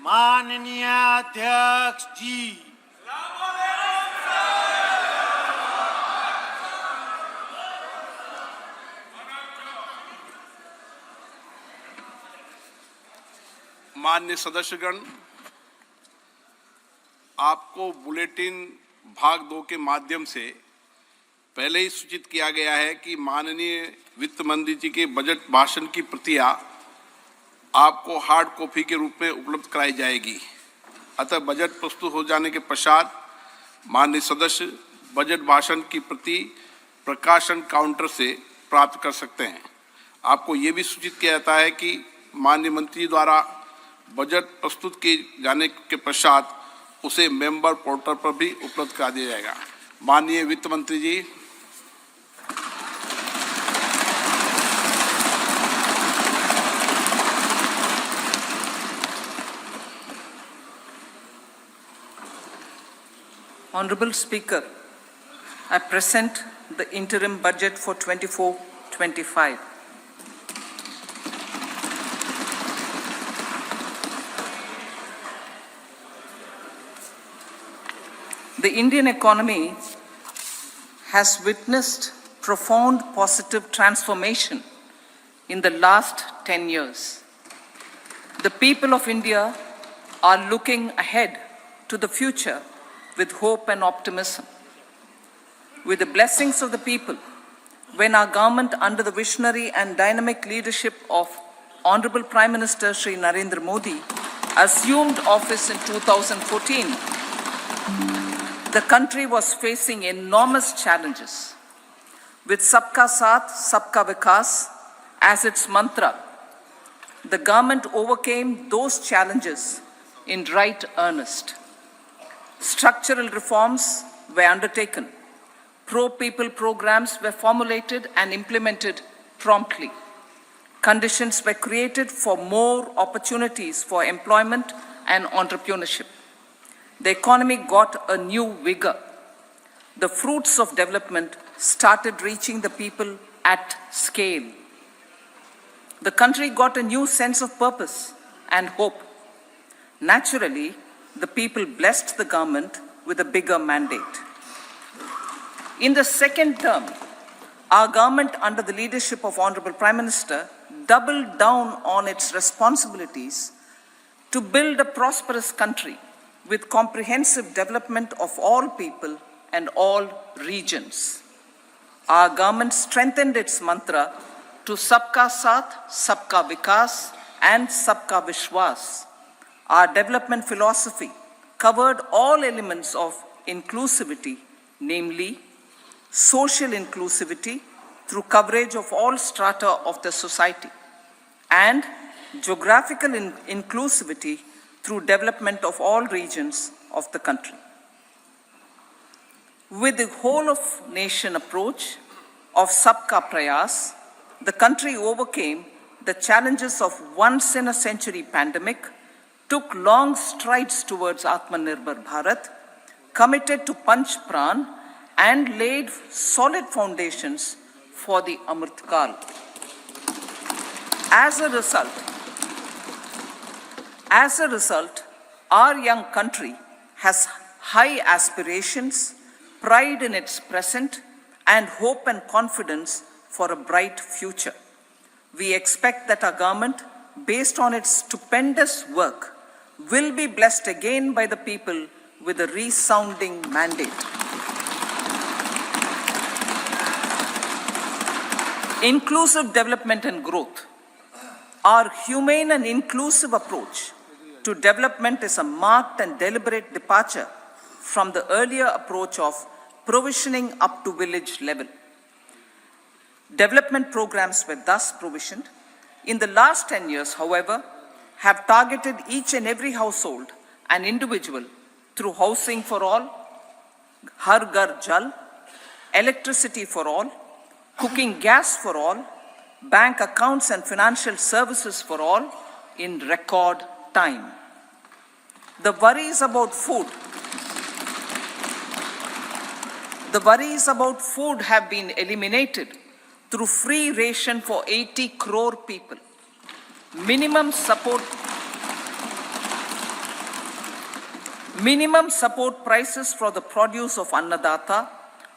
माननीय अध्यक्ष जी, माननीय सदस्यगण, आपको बुलेटिन भाग 2 के माध्यम से पहले ही सूचित किया गया है कि माननीय वित्त मंत्री जी के बजट भाषण की प्रतियां आपको हार्ड कॉपी के रूप में उपलब्ध कराई जाएगी। अतः बजट प्रस्तुत हो जाने के पश्चात माननीय सदस्य बजट भाषण की प्रति प्रकाशन काउंटर से प्राप्त कर सकते हैं। आपको ये भी सूचित किया जाता है कि माननीय मंत्री द्वारा बजट प्रस्तुत किए जाने के पश्चात उसे मेंबर पोर्टल पर भी उपलब्ध करा दिया जाएगा। माननीय वित्त मंत्री जी। Honorable Speaker, I present the interim budget for 24-25. The Indian economy has witnessed profound positive transformation in the last 10 years. The people of India are looking ahead to the future with hope and optimism. With the blessings of the people, when our government under the visionary and dynamic leadership of Honorable Prime Minister Shri Narendra Modi assumed office in 2014, the country was facing enormous challenges. With Sabka Saath, Sabka Vikas as its mantra, the government overcame those challenges in right earnest. Structural reforms were undertaken. Pro-people programs were formulated and implemented promptly. Conditions were created for more opportunities for employment and entrepreneurship. The economy got a new vigor. The fruits of development started reaching the people at scale. The country got a new sense of purpose and hope. Naturally, the people blessed the government with a bigger mandate. In the second term, our government under the leadership of Honorable Prime Minister doubled down on its responsibilities to build a prosperous country with comprehensive development of all people and all regions. Our government strengthened its mantra to Sabka Saath, Sabka Vikas and Sabka Vishwas. Our development philosophy covered all elements of inclusivity, namely social inclusivity through coverage of all strata of the society and geographical inclusivity through development of all regions of the country. With the whole of nation approach of Sabka Prayas, the country overcame the challenges of once in a century pandemic, took long strides towards Atmanirbhar Bharat, committed to Panch Pran, and laid solid foundations for the Amrit Kal. As a result, our young country has high aspirations, pride in its present, and hope and confidence for a bright future. We expect that our government, based on its stupendous work, will be blessed again by the people with a resounding mandate. Inclusive development and growth. Our humane and inclusive approach to development is a marked and deliberate departure from the earlier approach of provisioning up to village level. Development programs were thus provisioned. In the last 10 years, however, have targeted each and every household and individual through housing for all, Har Ghar Jal, electricity for all, cooking gas for all, bank accounts and financial services for all in record time. The worries about food have been eliminated through free ration for 80 crore people. Minimum support Minimum support prices for the produce of Annadata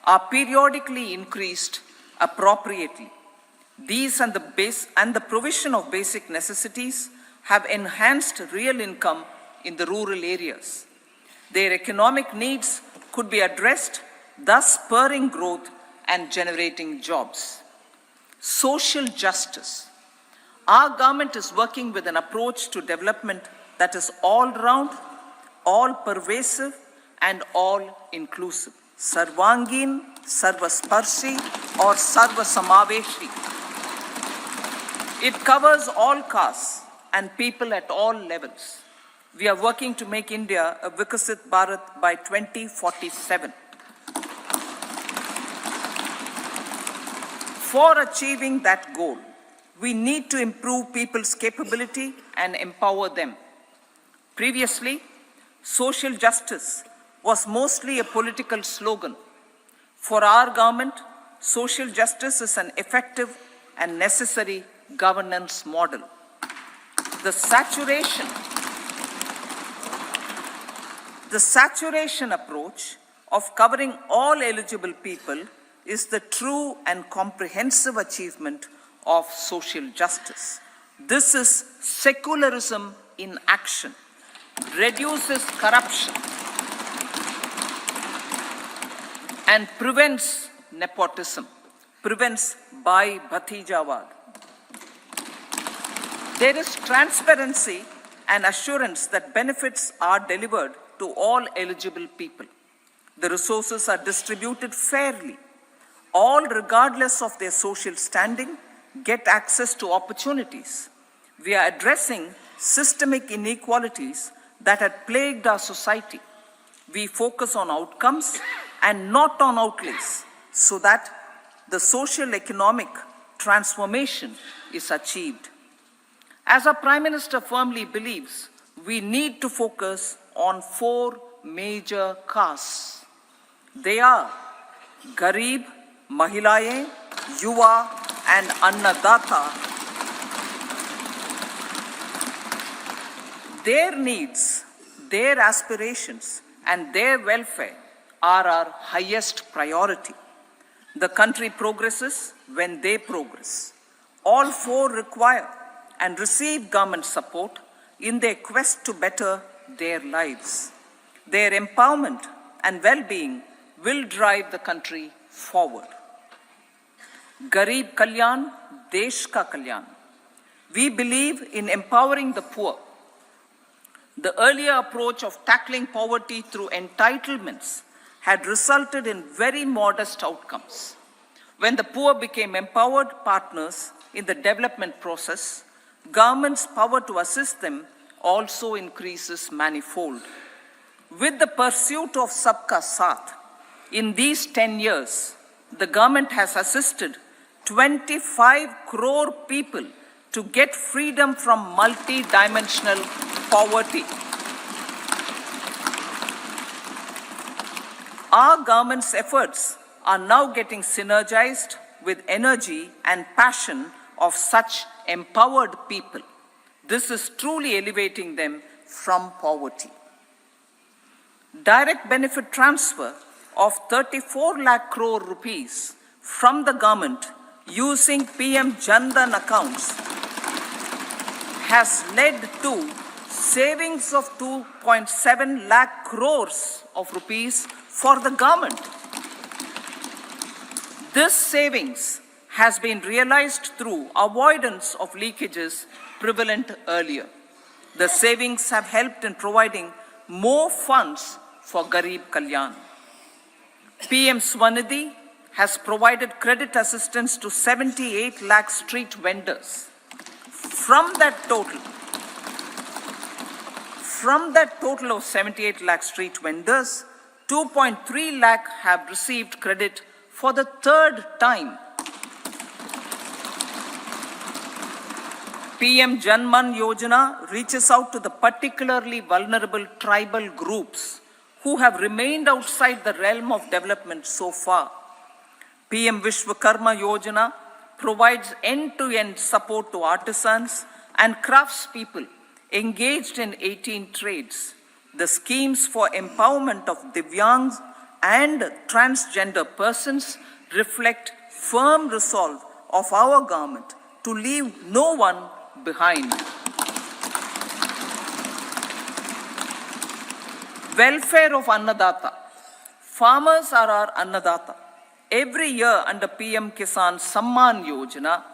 are periodically increased appropriately. These and the provision of basic necessities have enhanced real income in the rural areas. Their economic needs could be addressed, thus spurring growth and generating jobs. Social justice. Our government is working with an approach to development that is all-round, all-pervasive, and all-inclusive. Sarvangin, Sarvasparshi, or Sarvasamaveshi. It covers all castes and people at all levels. We are working to make India a Vikasit Bharat by 2047. For achieving that goal, we need to improve people's capability and empower them. Previously, social justice was mostly a political slogan. For our government, social justice is an effective and necessary governance model. The saturation approach of covering all eligible people is the true and comprehensive achievement of social justice. This is secularism in action, reduces corruption, and prevents nepotism, prevents Bhai Bhatijawad. There is transparency and assurance that benefits are delivered to all eligible people. The resources are distributed fairly. All, regardless of their social standing, get access to opportunities. We are addressing systemic inequalities that had plagued our society. We focus on outcomes and not on outlays so that the social economic transformation is achieved. As our Prime Minister firmly believes, we need to focus on 4 major castes. They are Garib, Mahilaye, Yuva, and Annadata. Their needs, their aspirations, and their welfare are our highest priority. The country progresses when they progress. All 4 require and receive government support in their quest to better their lives. Their empowerment and well-being will drive the country forward. Garib Kalyan, Desh Ka Kalyan. We believe in empowering the poor. The earlier approach of tackling poverty through entitlements had resulted in very modest outcomes. When the poor became empowered partners in the development process, government's power to assist them also increases manifold. With the pursuit of Sabka Saath, in these 10 years, the government has assisted 25 crore people to get freedom from multi-dimensional poverty. Our government's efforts are now getting synergized with energy and passion of such empowered people. This is truly elevating them from poverty. Direct benefit transfer of 34 lakh crore rupees from the government using PM Jan Dhan accounts has led to savings of 2.7 lakh crores of rupees for the government. This savings has been realized through avoidance of leakages prevalent earlier. The savings have helped in providing more funds for Garib Kalyan. PM Swanidhi has provided credit assistance to 78 lakh street vendors. From that total of 78 lakh street vendors, 2.3 lakh have received credit for the 3rd time. PM Janman Yojana reaches out to the particularly vulnerable tribal groups who have remained outside the realm of development so far. PM Vishwakarma Yojana provides end-to-end support to artisans and craftspeople engaged in 18 trades. The schemes for empowerment of Divyangs and transgender persons reflect firm resolve of our government to leave no one behind. Welfare of Annadata. Farmers are our Annadata. Every year under PM Kisan Samman Yojana,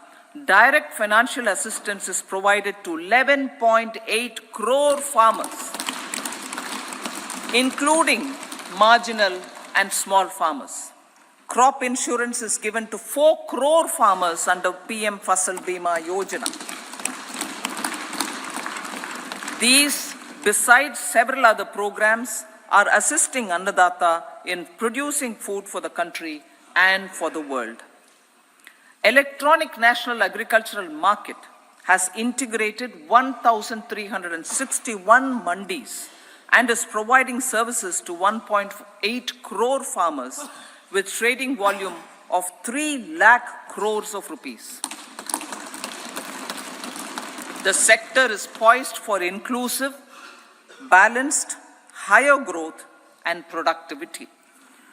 direct financial assistance is provided to 11.8 crore farmers, including marginal and small farmers. Crop insurance is given to 4 crore farmers under PM Fasal Bima Yojana. These, besides several other programs, are assisting Annadata in producing food for the country and for the world. Electronic National Agricultural Market has integrated 1,361 mandis and is providing services to 1.8 crore farmers with trading volume of 3 lakh crores of rupees. The sector is poised for inclusive, balanced, higher growth and productivity.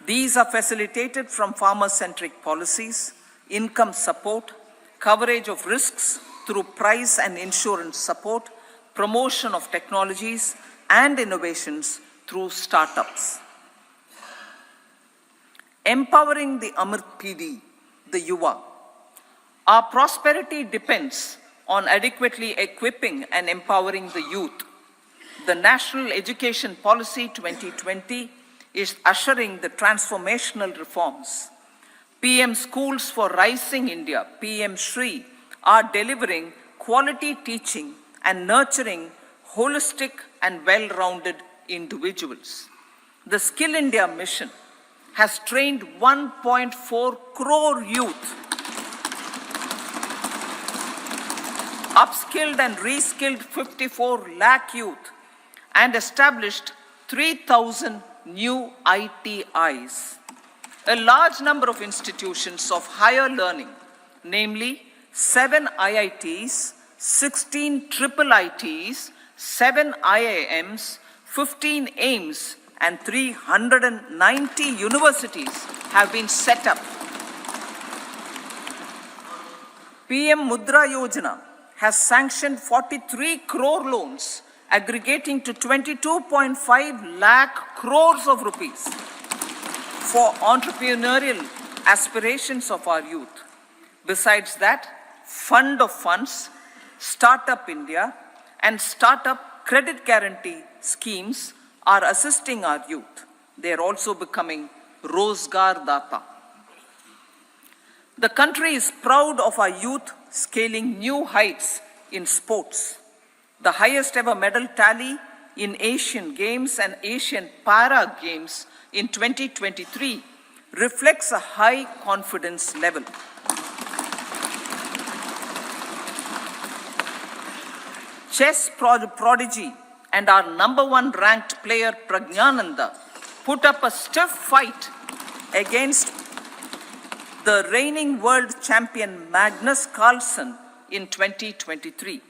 These are facilitated from farmer-centric policies, income support, coverage of risks through price and insurance support, promotion of technologies and innovations through startups. Empowering the Amrit PD, the Yuva. Our prosperity depends on adequately equipping and empowering the youth. The National Education Policy 2020 is ushering the transformational reforms. PM Schools for Rising India, PM Shri, are delivering quality teaching and nurturing holistic and well-rounded individuals. The Skill India mission has trained 1.4 crore youth, upskilled and reskilled 54 lakh youth, and established 3,000 new ITIs. A large number of institutions of higher learning, namely 7 IITs, 16 triple ITs, 7 IIMs, 15 AIMS, and 390 universities have been set up. PM Mudra Yojana has sanctioned 43 crore loans aggregating to 22.5 lakh crores of rupees for entrepreneurial aspirations of our youth. Besides that, Fund of Funds, Startup India, and Startup Credit Guarantee schemes are assisting our youth. They are also becoming Rozgar Data. The country is proud of our youth scaling new heights in sports. The highest ever medal tally in Asian Games and Asian Para Games in 2023 reflects a high confidence level. Chess prodigy and our #1 ranked player Pragnananda put up a stiff fight against the reigning world champion Magnus Carlsen in 2023.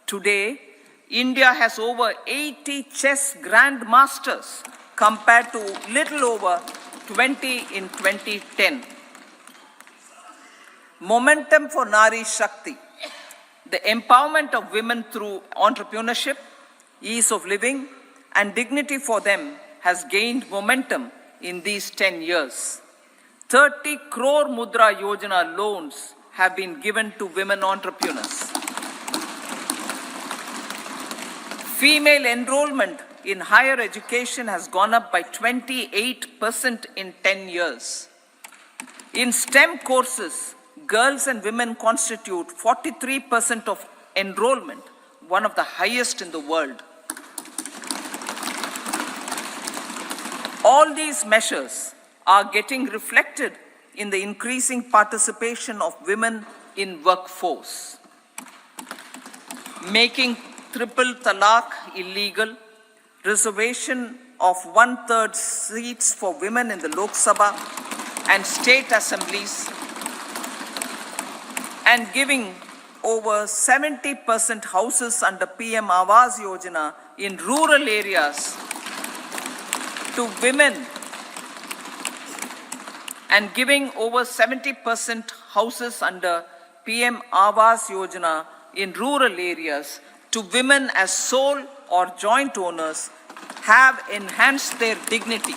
Today, India has over 80 chess grandmasters compared to little over 20 in 2010. Momentum for Nari Shakti. The empowerment of women through entrepreneurship, ease of living, and dignity for them has gained momentum in these 10 years. 30 crore Mudra Yojana loans have been given to women entrepreneurs. Female enrollment in higher education has gone up by 28% in 10 years. In STEM courses, girls and women constitute 43% of enrollment, one of the highest in the world. All these measures are getting reflected in the increasing participation of women in workforce. Making triple talaq illegal, reservation of 1/3 seats for women in the Lok Sabha and state assemblies, and giving over 70% houses under PM Awas Yojana in rural areas to women and giving over 70% houses under PM Awas Yojana in rural areas to women as sole or joint owners have enhanced their dignity.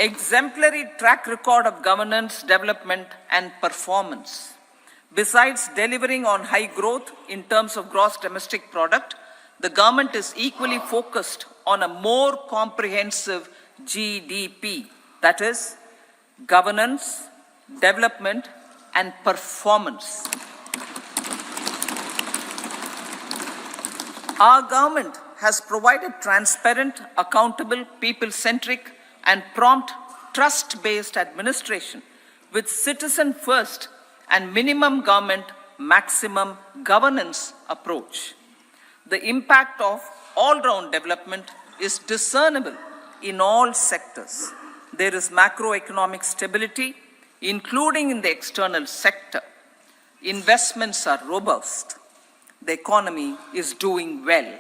Exemplary track record of governance, development, and performance. Besides delivering on high growth in terms of gross domestic product, the government is equally focused on a more comprehensive GDP, that is, governance, development, and performance. Our government has provided transparent, accountable, people-centric, and prompt, trust-based administration with citizen-first and minimum government, maximum governance approach. The impact of all-round development is discernible in all sectors. There is macroeconomic stability, including in the external sector. Investments are robust. The economy is doing well.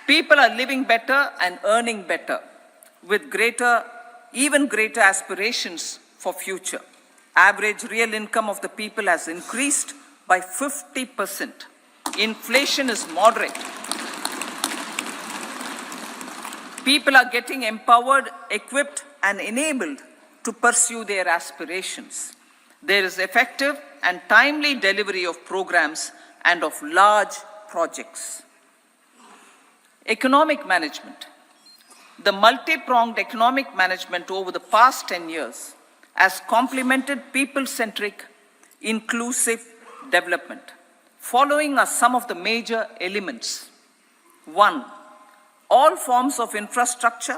People are living better and earning better, with even greater aspirations for future. Average real income of the people has increased by 50%. Inflation is moderate. People are getting empowered, equipped, and enabled to pursue their aspirations. There is effective and timely delivery of programs and of large projects. Economic management. The multi-pronged economic management over the past 10 years has complemented people-centric, inclusive development. Following are some of the major elements. 1. All forms of infrastructure,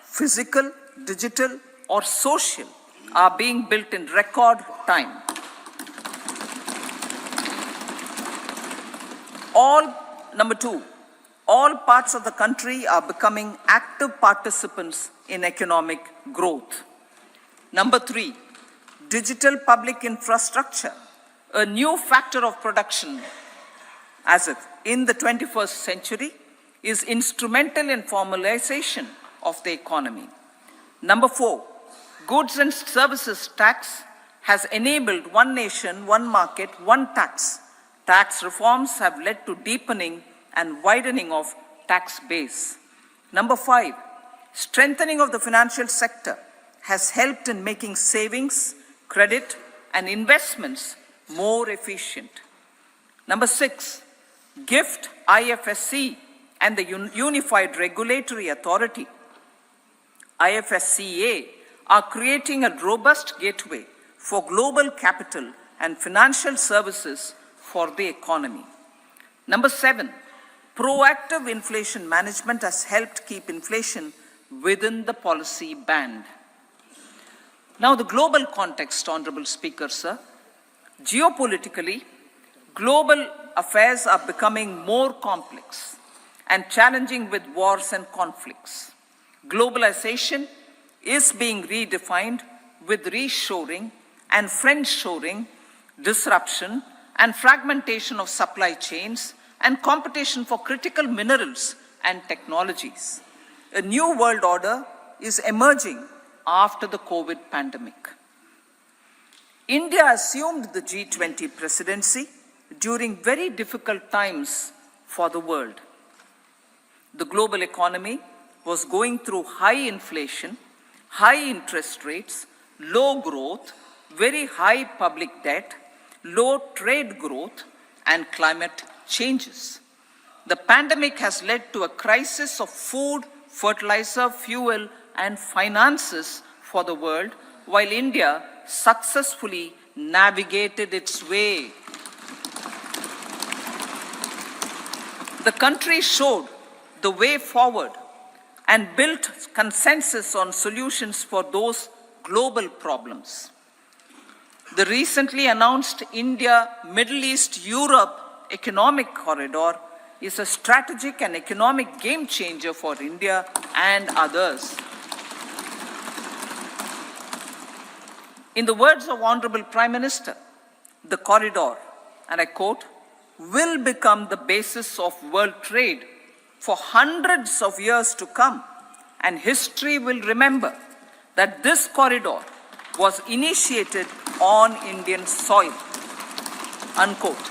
physical, digital, or social, are being built in record time. Number 2, all parts of the country are becoming active participants in economic growth. Number 3, digital public infrastructure, a new factor of production as if in the 21st century, is instrumental in formalization of the economy. Number 4, goods and services tax has enabled one nation, one market, one tax. Tax reforms have led to deepening and widening of tax base. Number 5, strengthening of the financial sector has helped in making savings, credit, and investments more efficient. Number 6, GIFT, IFSC, and the Unified Regulatory Authority, IFSCA, are creating a robust gateway for global capital and financial services for the economy. Number 7, proactive inflation management has helped keep inflation within the policy band. Now the global context, Honorable Speaker, sir. Geopolitically, global affairs are becoming more complex and challenging with wars and conflicts. Globalization is being redefined with reshoring and friendshoring, disruption and fragmentation of supply chains and competition for critical minerals and technologies. A new world order is emerging after the COVID pandemic. India assumed the G20 presidency during very difficult times for the world. The global economy was going through high inflation, high interest rates, low growth, very high public debt, low trade growth, and climate changes. The pandemic has led to a crisis of food, fertilizer, fuel, and finances for the world, while India successfully navigated its way. The country showed the way forward and built consensus on solutions for those global problems. The recently announced India-Middle East-Europe economic corridor is a strategic and economic game changer for India and others. In the words of Honorable Prime Minister, the corridor, and I quote, will become the basis of world trade for hundreds of years to come, and history will remember that this corridor was initiated on Indian soil. Unquote.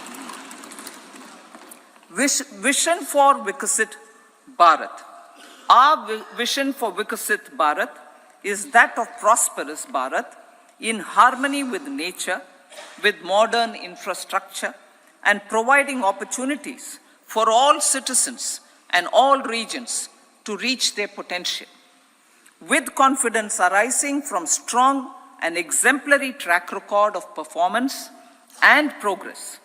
Vision for Vikasit Bharat. Our vision for Vikasit Bharat is that of prosperous Bharat in harmony with nature, with modern infrastructure, and providing opportunities for all citizens and all regions to reach their potential. With confidence arising from strong and exemplary track record of performance and progress,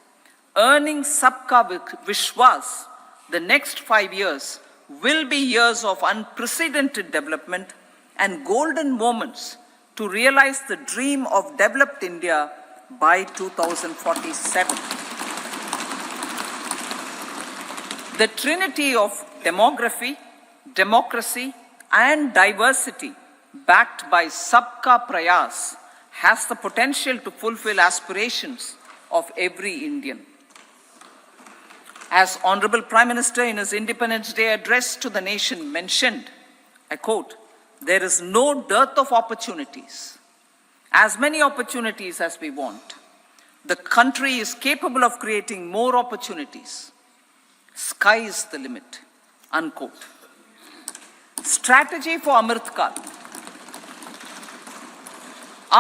earning Sabka Vishwas, the next 5 years will be years of unprecedented development and golden moments to realize the dream of developed India by 2047. The trinity of demography, democracy, and diversity backed by Sabka Prayas has the potential to fulfill aspirations of every Indian. As Honorable Prime Minister in his Independence Day address to the nation mentioned, I quote, "There is no dearth of opportunities, as many opportunities as we want. The country is capable of creating more opportunities. Sky is the limit." Unquote. Strategy for Amrit Kal.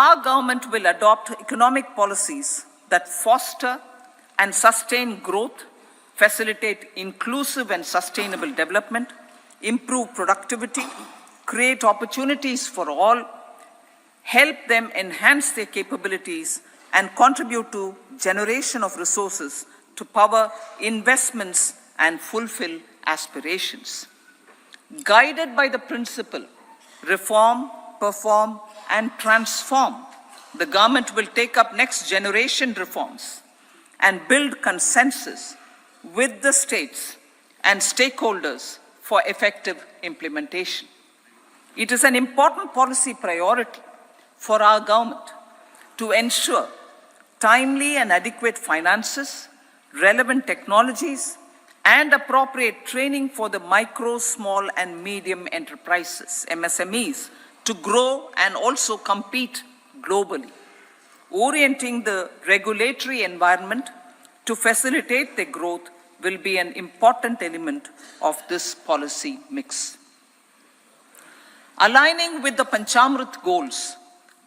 Our government will adopt economic policies that foster and sustain growth, facilitate inclusive and sustainable development, improve productivity, create opportunities for all, help them enhance their capabilities, and contribute to generation of resources to power investments and fulfill aspirations. Guided by the principle, reform, perform, and transform, the government will take up next generation reforms and build consensus with the states and stakeholders for effective implementation. It is an important policy priority for our government to ensure timely and adequate finances, relevant technologies, and appropriate training for the micro, small, and medium enterprises, MSMEs, to grow and also compete globally. Orienting the regulatory environment to facilitate their growth will be an important element of this policy mix. Aligning with the Panchamrit goals,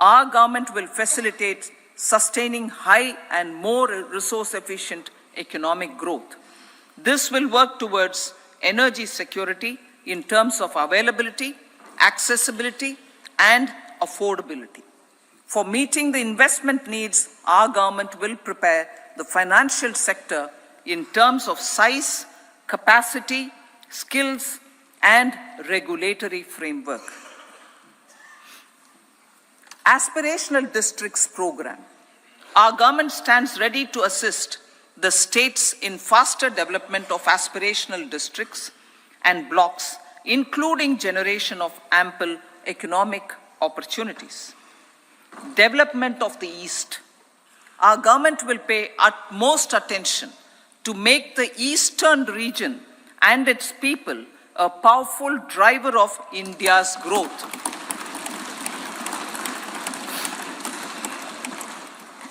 our government will facilitate sustaining high and more resource-efficient economic growth. This will work towards energy security in terms of availability, accessibility, and affordability. For meeting the investment needs, our government will prepare the financial sector in terms of size, capacity, skills, and regulatory framework. Aspirational Districts Program. Our government stands ready to assist the states in faster development of aspirational districts and blocks, including generation of ample economic opportunities. Development of the East. Our government will pay utmost attention to make the eastern region and its people a powerful driver of India's growth.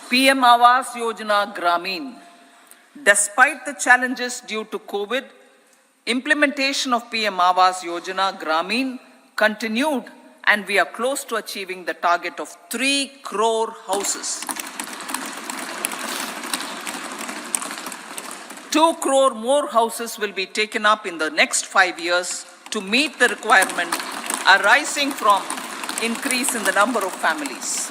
PM Awas Yojana Gramin. Despite the challenges due to COVID, implementation of PM Awas Yojana Gramin continued, and we are close to achieving the target of 3 crore houses. 2 crore more houses will be taken up in the next 5 years to meet the requirement arising from increase in the number of families.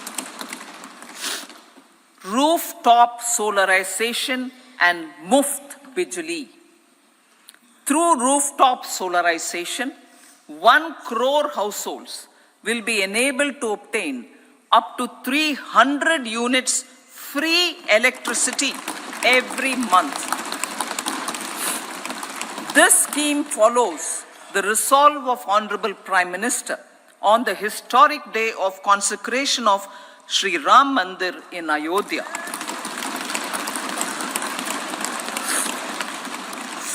Rooftop solarization and Muft Bijli. Through rooftop solarization, 1 crore households will be enabled to obtain up to 300 units free electricity every month. This scheme follows the resolve of Honorable Prime Minister on the historic day of consecration of Sri Ram Mandir in Ayodhya.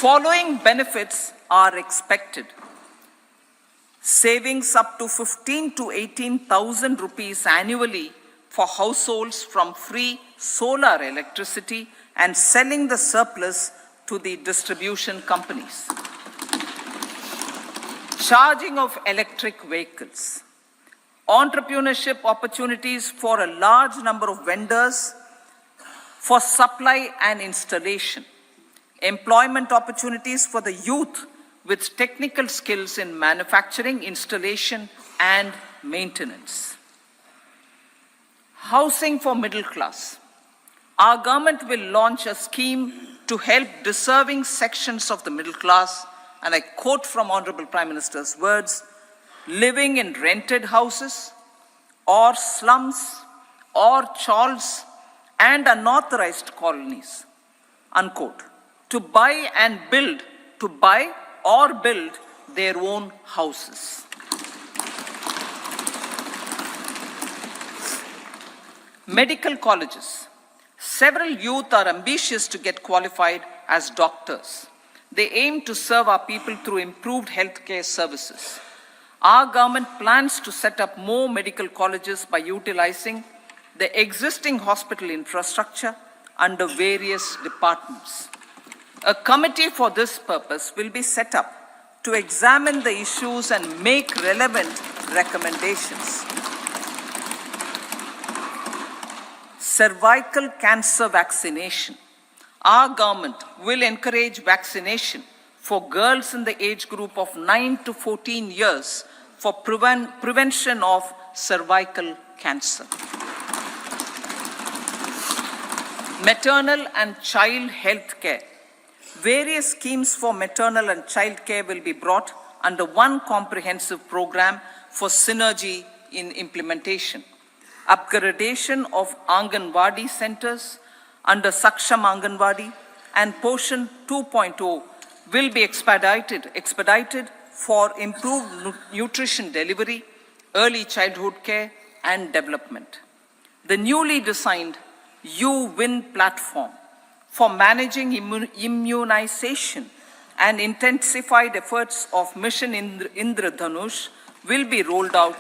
Following benefits are expected. Savings up to 15 to 18,000 rupees annually for households from free solar electricity and selling the surplus to the distribution companies. Charging of electric vehicles. Entrepreneurship opportunities for a large number of vendors for supply and installation. Employment opportunities for the youth with technical skills in manufacturing, installation, and maintenance. Housing for middle class. Our government will launch a scheme to help deserving sections of the middle class, and I quote from Honorable Prime Minister's words, living in rented houses or slums or chawls and unauthorized colonies, unquote, to buy or build their own houses. Medical colleges. Several youth are ambitious to get qualified as doctors. They aim to serve our people through improved healthcare services. Our government plans to set up more medical colleges by utilizing the existing hospital infrastructure under various departments. A committee for this purpose will be set up to examine the issues and make relevant recommendations. Cervical cancer vaccination. Our government will encourage vaccination for girls in the age group of 9 to 14 years for prevention of cervical cancer. Maternal and child health care. Various schemes for maternal and child care will be brought under one comprehensive program for synergy in implementation. Upgradation of Anganwadi centers under Saksham Anganwadi and Poshan 2.0 will be expedited for improved nutrition delivery, early childhood care and development. The newly designed U-Win platform for managing immunization and intensified efforts of Mission Indradhanush will be rolled out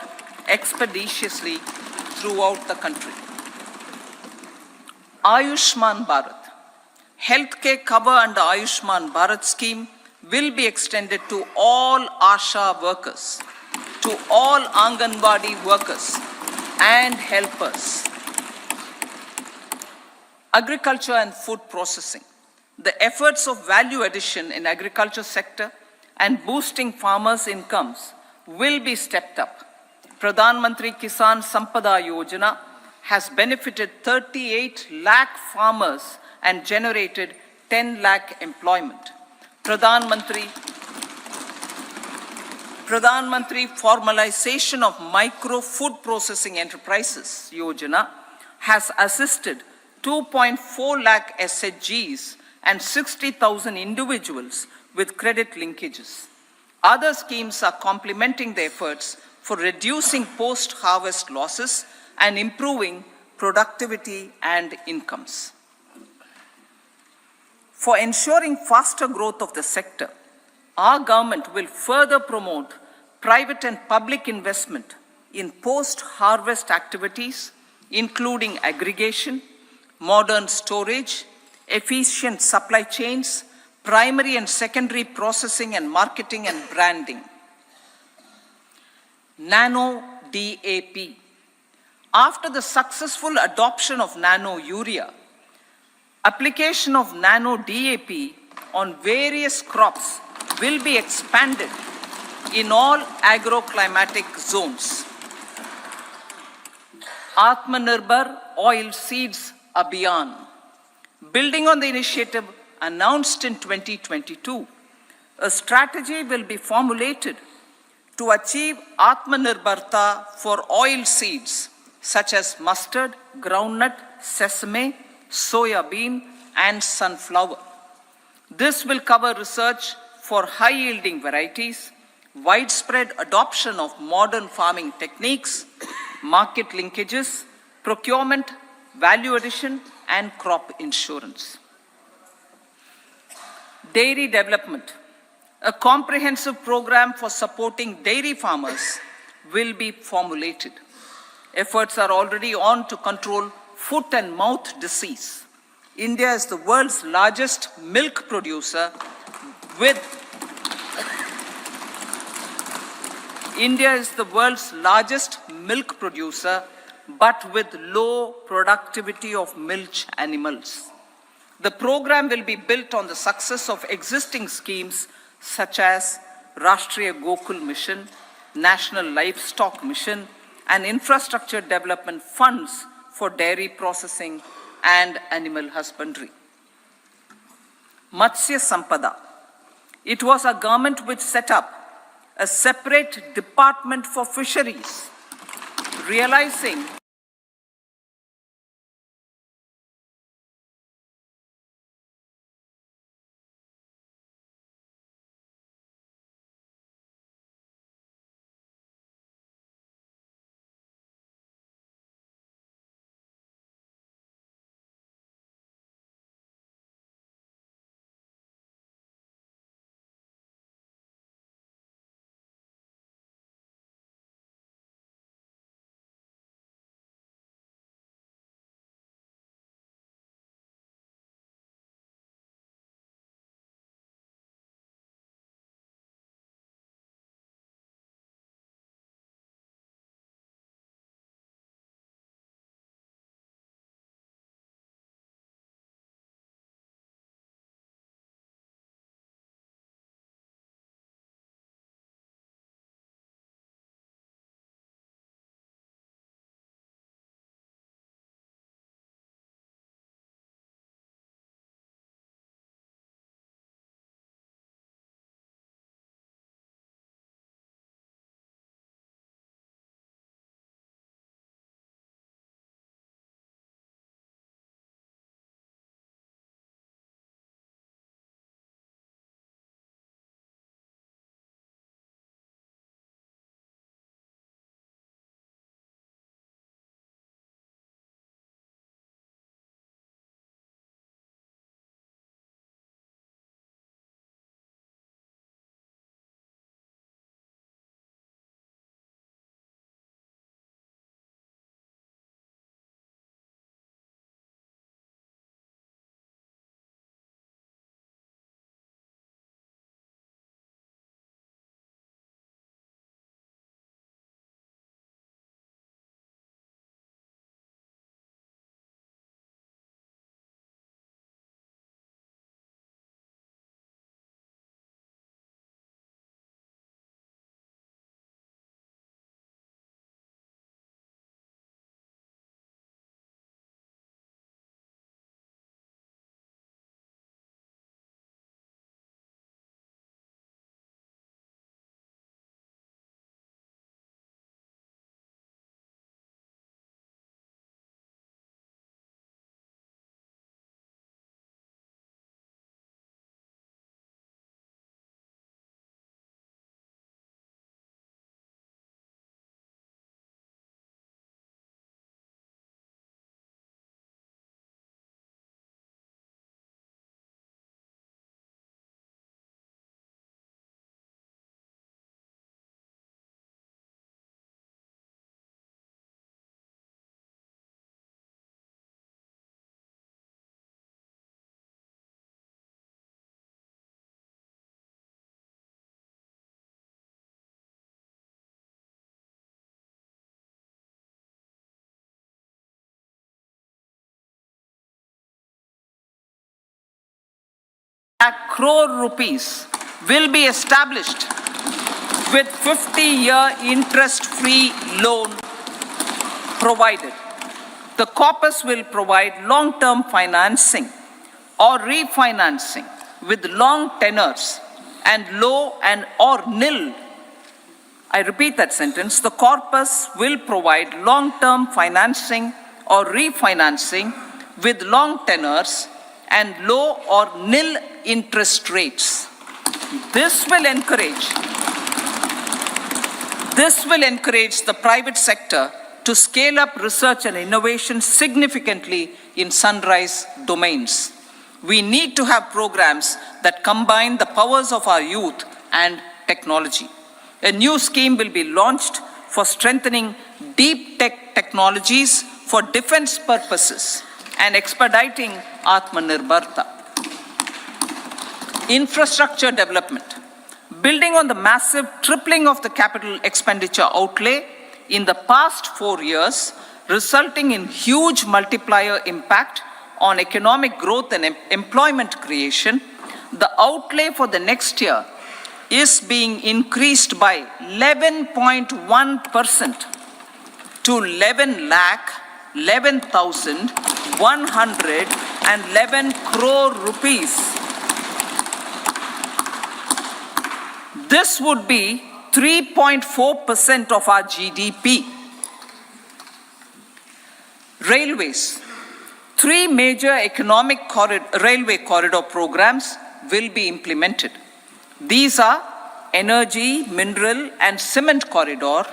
expeditiously throughout the country. Ayushman Bharat. Healthcare cover under Ayushman Bharat scheme will be extended to all ASHA workers, to all Anganwadi workers and helpers. Agriculture and food processing. The efforts of value addition in agriculture sector and boosting farmers' incomes will be stepped up. Pradhan Mantri Kisan Sampada Yojana has benefited 38 lakh farmers and generated 10 lakh employment. Pradhan Mantri Formalization of Micro Food Processing Enterprises Yojana has assisted 2.4 lakh SHGs and 60,000 individuals with credit linkages. Other schemes are complementing the efforts for reducing post-harvest losses and improving productivity and incomes. For ensuring faster growth of the sector, our government will further promote private and public investment in post-harvest activities, including aggregation, modern storage, efficient supply chains, primary and secondary processing and marketing and branding. Nano DAP. After the successful adoption of nano urea, application of nano DAP on various crops will be expanded in all agroclimatic zones. Atmanirbhar Oil Seeds Abhiyan. Building on the initiative announced in 2022, a strategy will be formulated to achieve Atmanirbharta for oil seeds such as mustard, groundnut, sesame, soya bean, and sunflower. This will cover research for high-yielding varieties, widespread adoption of modern farming techniques, market linkages, procurement, value addition, and crop insurance. Dairy development. A comprehensive program for supporting dairy farmers will be formulated. Efforts are already on to control foot and mouth disease. India is the world's largest milk producer with but with low productivity of milch animals. The program will be built on the success of existing schemes such as Rashtriya Gokul Mission, National Livestock Mission, and infrastructure development funds for dairy processing and animal husbandry. Matsya Sampada. It was our government which set up a separate department for fisheries, realizing crore rupees will be established with 50-year interest-free loan provided. The corpus will provide long-term financing or refinancing with long tenors and low and or nil. I repeat that sentence. The corpus will provide long-term financing or refinancing with long tenors and low or nil interest rates. This will encourage the private sector to scale up research and innovation significantly in sunrise domains. We need to have programs that combine the powers of our youth and technology. A new scheme will be launched for strengthening deep tech technologies for defense purposes and expediting Atmanirbharta. Infrastructure development. Building on the massive tripling of the capital expenditure outlay in the past 4 years, resulting in huge multiplier impact on economic growth and employment creation, the outlay for the next year is being increased by 11.1% to 11,111 crore rupees. This would be 3.4% of our GDP. Railways. 3 major economic railway corridor programs will be implemented. These are energy, mineral and cement corridor.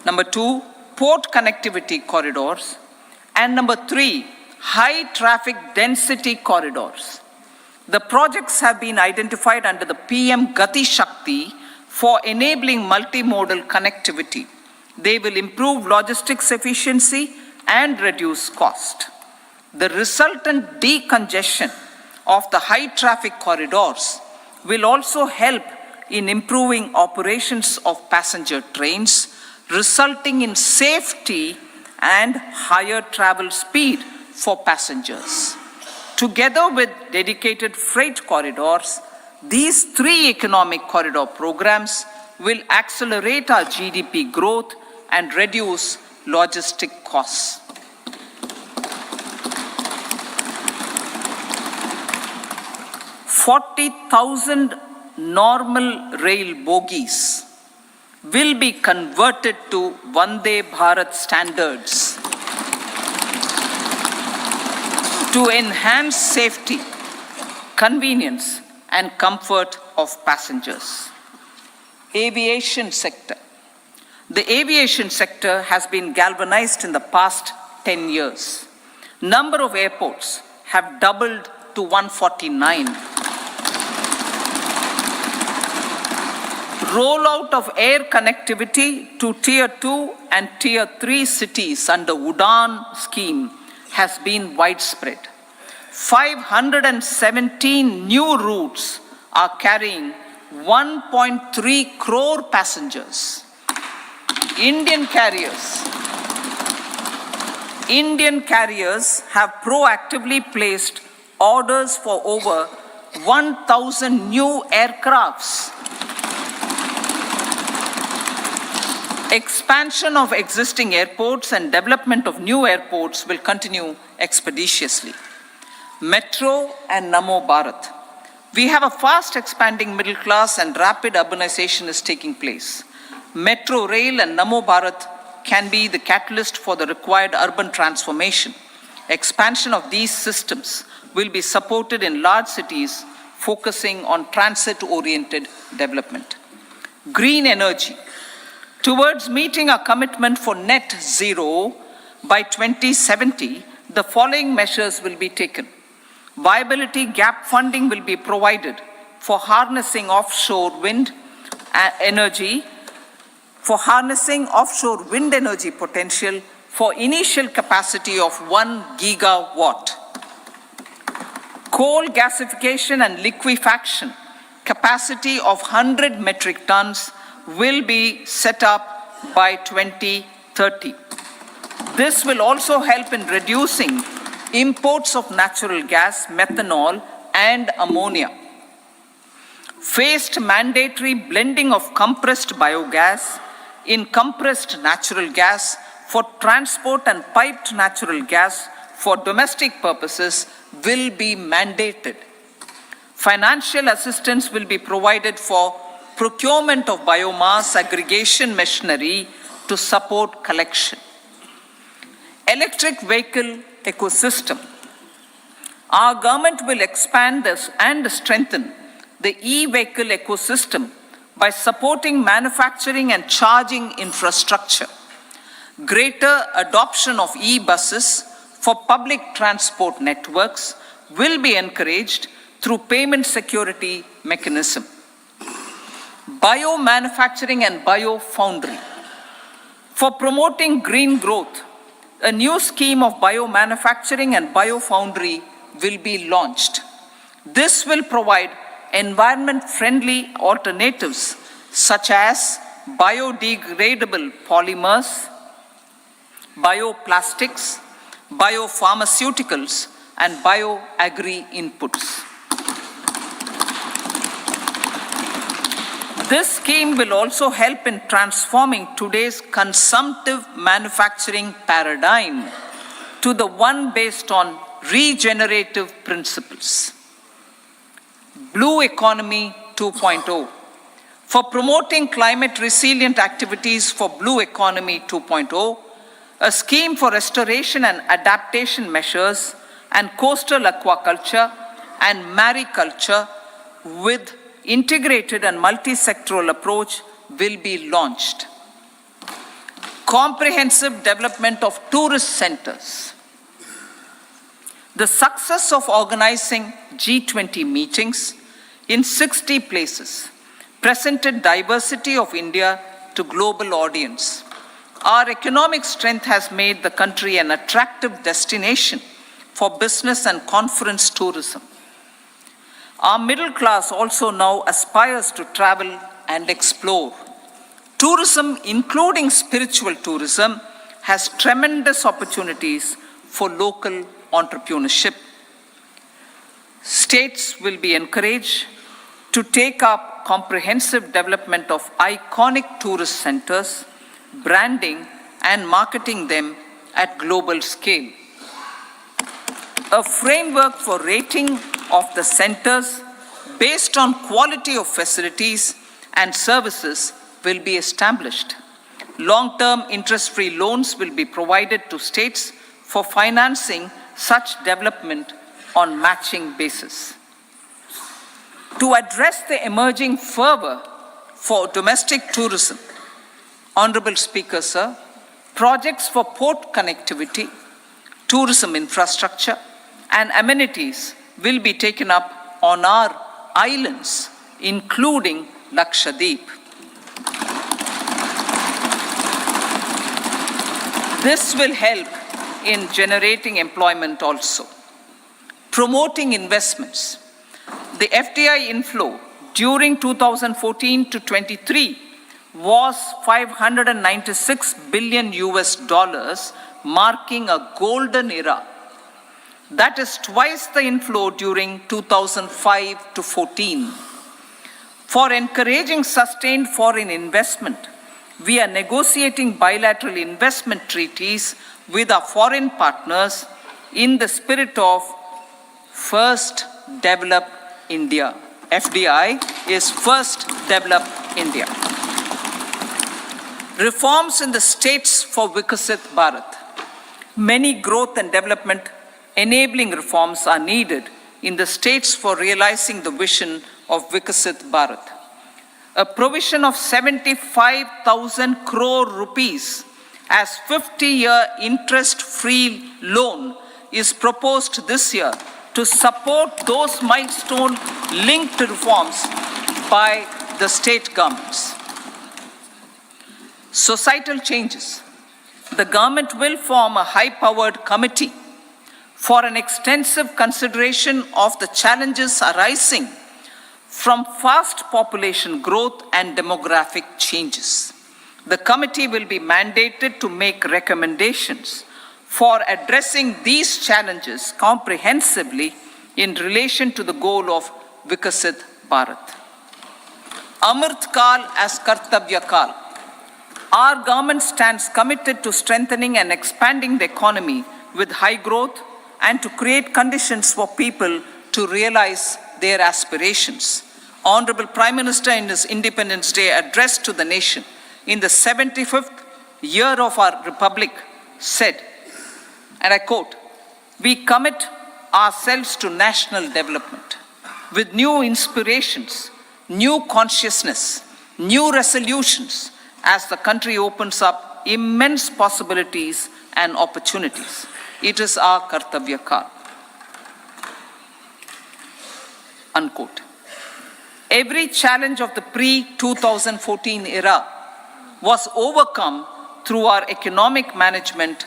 Number 2, port connectivity corridors. And number 3, high traffic density corridors. The projects have been identified under the PM Gati Shakti for enabling multimodal connectivity. They will improve logistics efficiency and reduce cost. The resultant decongestion of the high traffic corridors will also help in improving operations of passenger trains, resulting in safety and higher travel speed for passengers. Together with dedicated freight corridors, these 3 economic corridor programs will accelerate our GDP growth and reduce logistic costs. 40,000 normal rail bogies will be converted to Vande Bharat standards to enhance safety, convenience, and comfort of passengers. Aviation sector. The aviation sector has been galvanized in the past 10 years. Number of airports have doubled to 149. Rollout of air connectivity to Tier 2 and Tier 3 cities under UDAN scheme has been widespread. 517 new routes are carrying 1.3 crore passengers. Indian carriers have proactively placed orders for over 1,000 new aircrafts. Expansion of existing airports and development of new airports will continue expeditiously. Metro and Namo Bharat. We have a fast expanding middle class and rapid urbanization is taking place. Metro rail and Namo Bharat can be the catalyst for the required urban transformation. Expansion of these systems will be supported in large cities focusing on transit-oriented development. Green energy. Towards meeting our commitment for net zero by 2070, the following measures will be taken. Viability gap funding will be provided for harnessing offshore wind energy potential for initial capacity of 1 gigawatt. Coal gasification and liquefaction capacity of 100 metric tons will be set up by 2030. This will also help in reducing imports of natural gas, methanol, and ammonia. Phased mandatory blending of compressed biogas in compressed natural gas for transport and piped natural gas for domestic purposes will be mandated. Financial assistance will be provided for procurement of biomass aggregation machinery to support collection. Electric vehicle ecosystem. Our government will expand this and strengthen the e-vehicle ecosystem by supporting manufacturing and charging infrastructure. Greater adoption of e-buses for public transport networks will be encouraged through payment security mechanism. biomanufacturing and biofoundry. For promoting green growth, a new scheme of biomanufacturing and biofoundry will be launched. This will provide environment-friendly alternatives such as biodegradable polymers, bioplastics, biopharmaceuticals, and bioagri inputs. This scheme will also help in transforming today's consumptive manufacturing paradigm to the one based on regenerative principles. Blue Economy 2.0. For promoting climate resilient activities for Blue Economy 2.0, a scheme for restoration and adaptation measures and coastal aquaculture and mariculture with integrated and multi-sectoral approach will be launched. Comprehensive development of tourist centers. The success of organizing G20 meetings in 60 places presented diversity of India to global audience. Our economic strength has made the country an attractive destination for business and conference tourism. Our middle class also now aspires to travel and explore. Tourism, including spiritual tourism, has tremendous opportunities for local entrepreneurship. States will be encouraged to take up comprehensive development of iconic tourist centers, branding and marketing them at global scale. A framework for rating of the centers based on quality of facilities and services will be established. Long-term interest-free loans will be provided to states for financing such development on matching basis. To address the emerging fervor for domestic tourism, Honorable Speaker, sir, projects for port connectivity, tourism infrastructure, and amenities will be taken up on our islands, including Lakshadweep. This will help in generating employment also. Promoting investments. The FDI inflow during 2014 to 23 was $596 billion US, marking a golden era. That is twice the inflow during 2005 to 14. For encouraging sustained foreign investment, we are negotiating bilateral investment treaties with our foreign partners in the spirit of First Develop India. FDI is First Develop India. Reforms in the states for Vikasit Bharat. Many growth and development enabling reforms are needed in the states for realizing the vision of Vikasit Bharat. A provision of 75,000 crore rupees as 50-year interest-free loan is proposed this year to support those milestone-linked reforms by the state governments. Societal changes. The government will form a high-powered committee for an extensive consideration of the challenges arising from fast population growth and demographic changes. The committee will be mandated to make recommendations for addressing these challenges comprehensively in relation to the goal of Vikasit Bharat. Amrit Kal as Kartavya Kal. Our government stands committed to strengthening and expanding the economy with high growth and to create conditions for people to realize their aspirations. Honorable Prime Minister in his Independence Day address to the nation in the 75th year of our Republic said, and I quote, "We commit ourselves to national development with new inspirations, new consciousness, new resolutions as the country opens up immense possibilities and opportunities. It is our Kartavya Kal." Unquote. Every challenge of the pre-2014 era was overcome through our economic management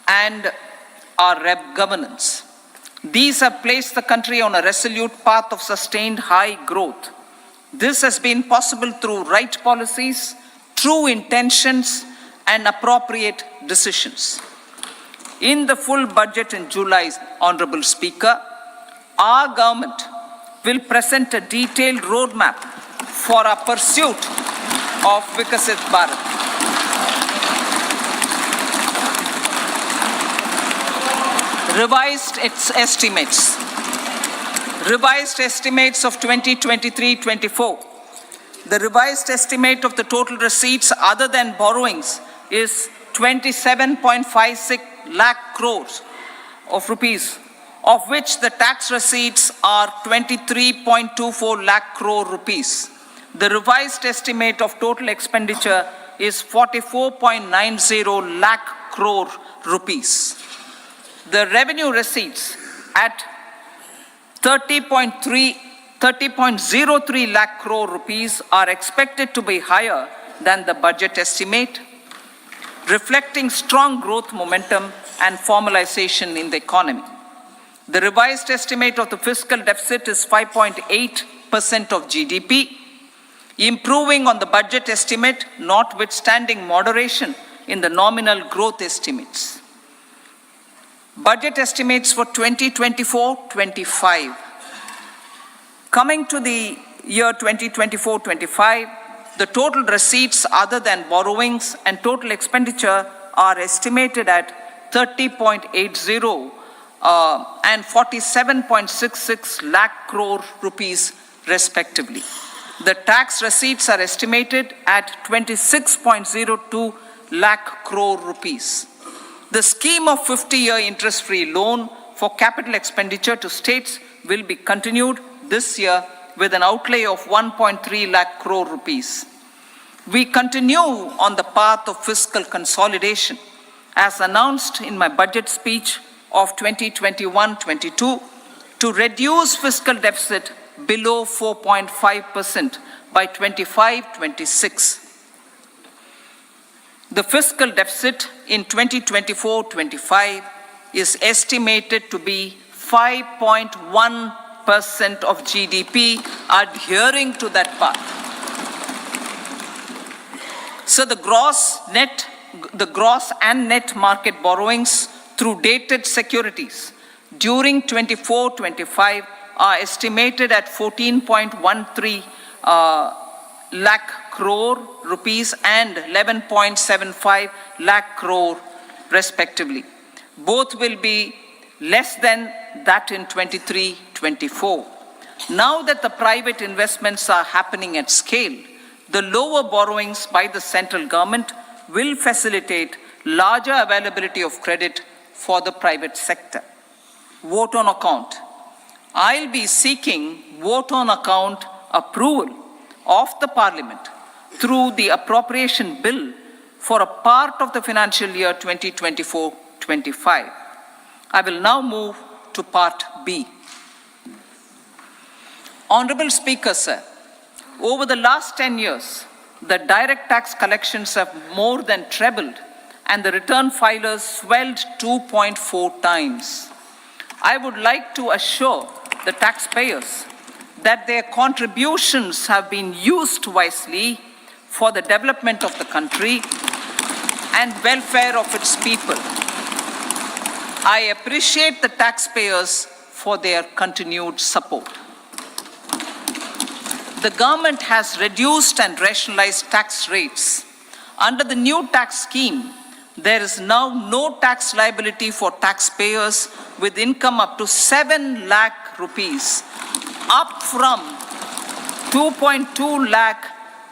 and our governance. These have placed the country on a resolute path of sustained high growth. This has been possible through right policies, true intentions, and appropriate decisions. In the full budget in July, Honorable Speaker, our government will present a detailed roadmap for our pursuit of Vikasit Bharat. Revised estimates of 2023-24. The revised estimate of the total receipts other than borrowings is 27.56 lakh crores of rupees, of which the tax receipts are 23.24 lakh crore rupees. The revised estimate of total expenditure is 44.90 lakh crore rupees. The revenue receipts at 30.03 lakh crore rupees are expected to be higher than the budget estimate, reflecting strong growth momentum and formalization in the economy. The revised estimate of the fiscal deficit is 5.8% of GDP, improving on the budget estimate, notwithstanding moderation in the nominal growth estimates. Budget estimates for 2024-25. Coming to the year 2024-25, the total receipts other than borrowings and total expenditure are estimated at 30.80 and 47.66 lakh crore rupees respectively. The tax receipts are estimated at 26.02 lakh crore rupees. The scheme of 50-year interest-free loan for capital expenditure to states will be continued this year with an outlay of 1.3 lakh crore rupees. We continue on the path of fiscal consolidation, as announced in my budget speech of 2021-22, to reduce fiscal deficit below 4.5% by 25-26. The fiscal deficit in 2024-25 is estimated to be 5.1% of GDP, adhering to that path. So the gross and net market borrowings through dated securities during 24-25 are estimated at 14.13 lakh crore rupees and 11.75 lakh crore respectively. Both will be less than that in 23-24. Now that the private investments are happening at scale, the lower borrowings by the central government will facilitate larger availability of credit for the private sector. Vote on account. I'll be seeking vote on account approval of the Parliament through the appropriation bill for a part of the financial year 2024-25. I will now move to Part B. Honorable Speaker, sir, over the last 10 years, the direct tax collections have more than trebled and the return filers swelled 2.4 times. I would like to assure the taxpayers that their contributions have been used wisely for the development of the country and welfare of its people. I appreciate the taxpayers for their continued support. The government has reduced and rationalized tax rates. Under the new tax scheme, there is now no tax liability for taxpayers with income up to 7 lakh rupees, up from 2.2 lakh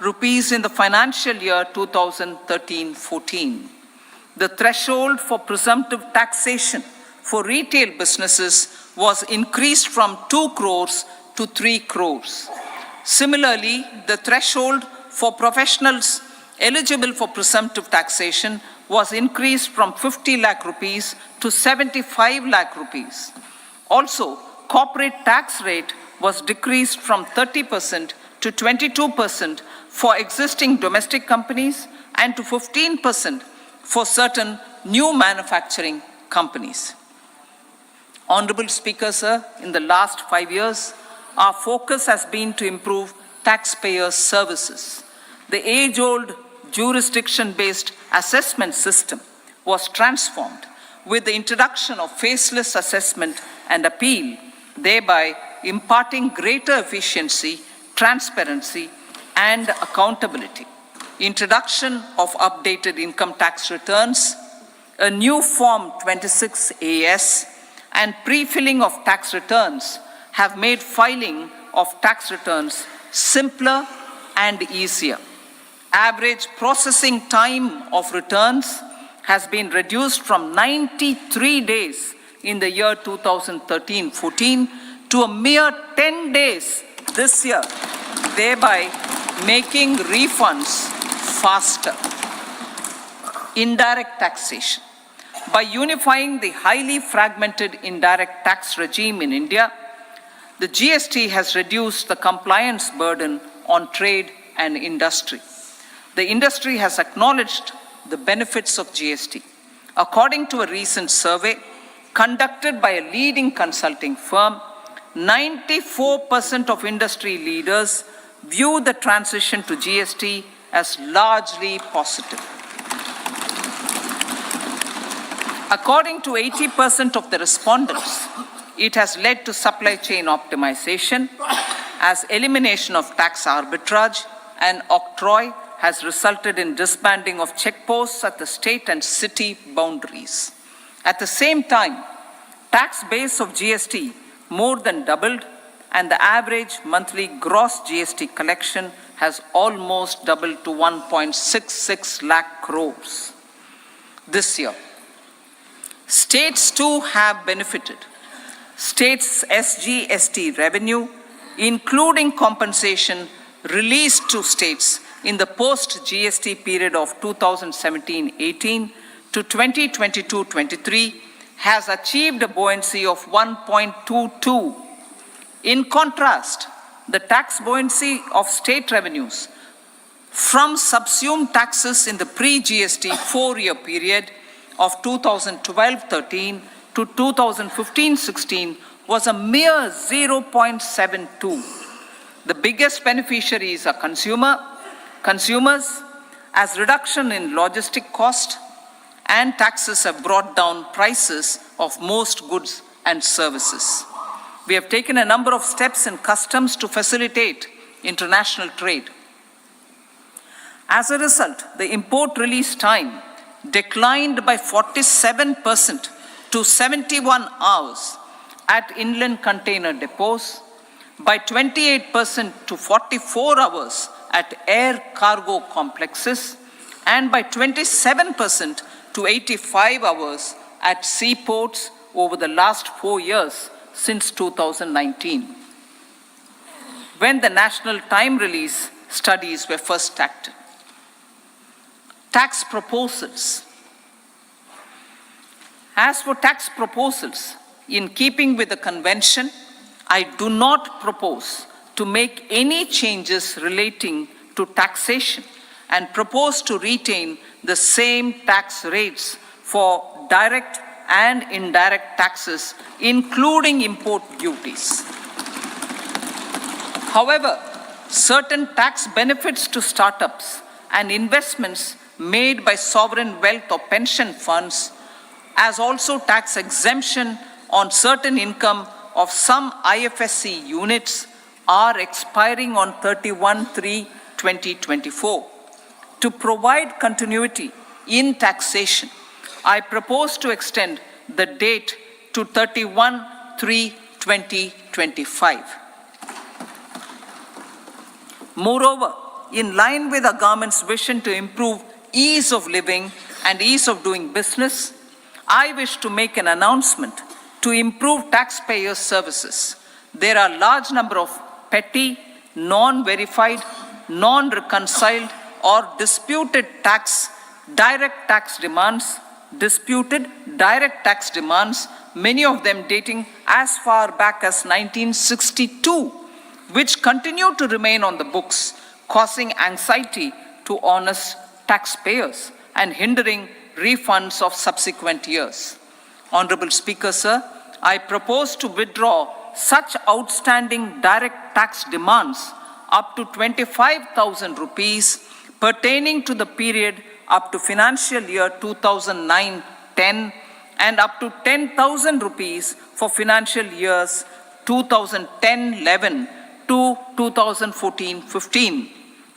rupees in the financial year 2013-14. The threshold for presumptive taxation for retail businesses was increased from 2 crores to 3 crores. Similarly, the threshold for professionals eligible for presumptive taxation was increased from 50 lakh rupees to 75 lakh rupees. Also, corporate tax rate was decreased from 30% to 22% for existing domestic companies and to 15% for certain new manufacturing companies. Honorable Speaker, sir, in the last 5 years, our focus has been to improve taxpayer services. The age-old jurisdiction-based assessment system was transformed with the introduction of faceless assessment and appeal, thereby imparting greater efficiency, transparency, and accountability. Introduction of updated income tax returns, a new Form 26AS, and pre-filling of tax returns have made filing of tax returns simpler and easier. Average processing time of returns has been reduced from 93 days in the year 2013-14 to a mere 10 days this year, thereby making refunds faster. Indirect taxation. By unifying the highly fragmented indirect tax regime in India, the GST has reduced the compliance burden on trade and industry. The industry has acknowledged the benefits of GST. According to a recent survey conducted by a leading consulting firm, 94% of industry leaders view the transition to GST as largely positive. According to 80% of the respondents, it has led to supply chain optimization, as elimination of tax arbitrage and octroi has resulted in disbanding of checkposts at the state and city boundaries. At the same time, tax base of GST more than doubled, and the average monthly gross GST collection has almost doubled to 1.66 lakh crores this year. States too have benefited. States' SGST revenue, including compensation released to states in the post-GST period of 2017-18 to 2022-23, has achieved a buoyancy of 1.22. In contrast, the tax buoyancy of state revenues from subsumed taxes in the pre-GST 4-year period of 2012-13 to 2015-16 was a mere 0.72. The biggest beneficiaries are consumers, as reduction in logistic cost and taxes have brought down prices of most goods and services. We have taken a number of steps in customs to facilitate international trade. As a result, the import release time declined by 47% to 71 hours at inland container depots, by 28% to 44 hours at air cargo complexes, and by 27% to 85 hours at seaports over the last 4 years since 2019, when the national time release studies were first started. Tax proposals. As for tax proposals, in keeping with the convention, I do not propose to make any changes relating to taxation and propose to retain the same tax rates for direct and indirect taxes, including import duties. However, certain tax benefits to startups and investments made by sovereign wealth or pension funds, as also tax exemption on certain income of some IFSC units, are expiring on 31/3/2024. To provide continuity in taxation, I propose to extend the date to 31/3/2025. Moreover, in line with our government's vision to improve ease of living and ease of doing business, I wish to make an announcement to improve taxpayer services. There are a large number of petty, non-verified, non-reconciled, or disputed direct tax demands, many of them dating as far back as 1962, which continue to remain on the books, causing anxiety to honest taxpayers and hindering refunds of subsequent years. Honorable Speaker, sir, I propose to withdraw such outstanding direct tax demands up to 25,000 rupees pertaining to the period up to financial year 2009-10 and up to 10,000 rupees for financial years 2010-11 to 2014-15.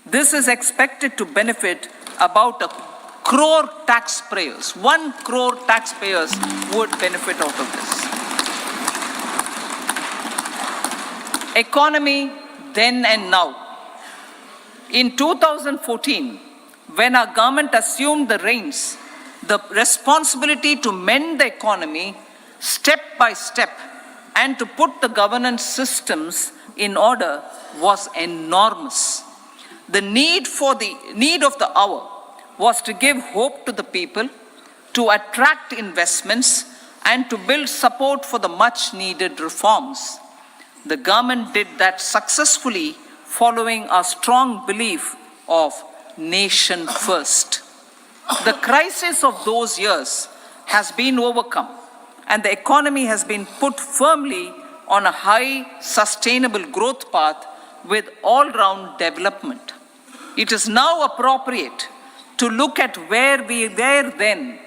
This is expected to benefit about 1 crore taxpayers. 1 crore taxpayers would benefit out of this. Economy then and now. In 2014, when our government assumed the reins, the responsibility to mend the economy step by step and to put the governance systems in order was enormous. The need of the hour was to give hope to the people, to attract investments, and to build support for the much needed reforms. The government did that successfully, following a strong belief of nation first. The crisis of those years has been overcome, and the economy has been put firmly on a high, sustainable growth path with all-round development. It is now appropriate to look at where we were then.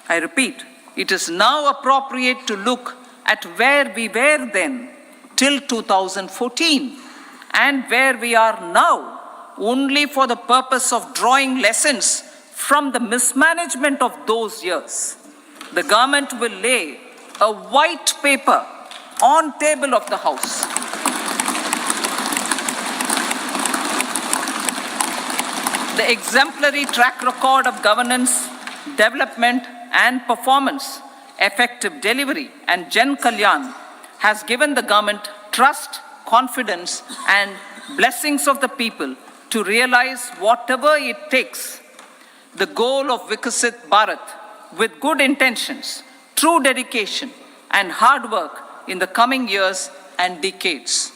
I repeat, it is now appropriate to look at where we were then till 2014 and where we are now, only for the purpose of drawing lessons from the mismanagement of those years. The government will lay a white paper on table of the House. The exemplary track record of governance, development and performance, effective delivery and Jan Kalyan has given the government trust, confidence and blessings of the people to realize whatever it takes, the goal of Vikasit Bharat with good intentions, true dedication and hard work in the coming years and decades.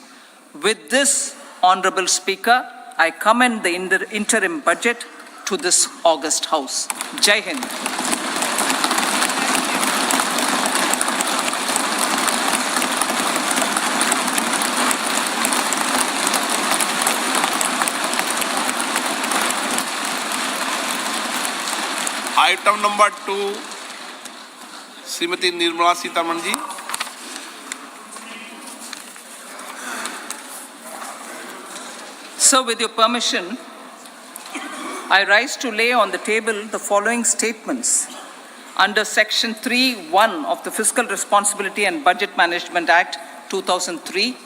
With this, Honorable Speaker, I commend the interim budget to this august House. Jai Hind. Item number 2 Shrimati Nirmala Sitharaman ji. So, with your permission, I rise to lay on the table the following statements under Section 3(1) of the Fiscal Responsibility and Budget Management Act 2003,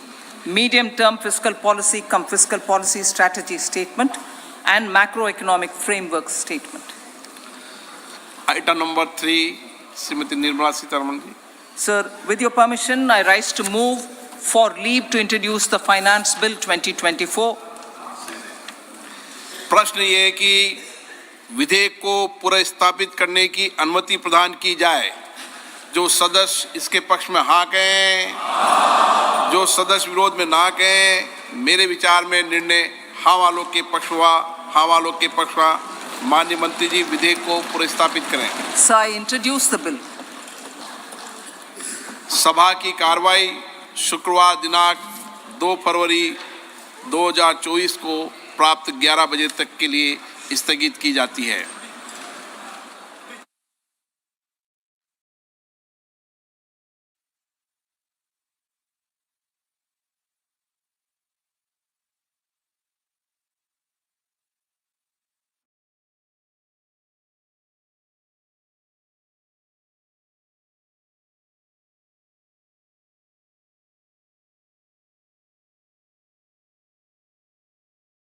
Medium-Term Fiscal Policy cum Fiscal Policy Strategy Statement and Macroeconomic Framework Statement. Item number 3, Srimati Nirmala Sitharaman ji. Sir, with your permission, I rise to move for leave to introduce the Finance Bill 2024. प्रश्न ये है कि विधेयक को पुनर्स्थापित करने की अनुमति प्रदान की जाए। जो सदस्य इसके पक्ष में हाँ कहें, जो सदस्य विरोध में ना कहें। मेरे विचार में निर्णय हाँ वालों के पक्ष हुआ, हाँ वालों के पक्ष हुआ। माननीय मंत्री जी विधेयक को पुनर्स्थापित करें। Sir, I introduce the bill. सभा की कार्रवाई शुक्रवार दिनांक 2 फरवरी 2024 को प्राप्त 11 बजे तक के लिए स्थगित की जाती है।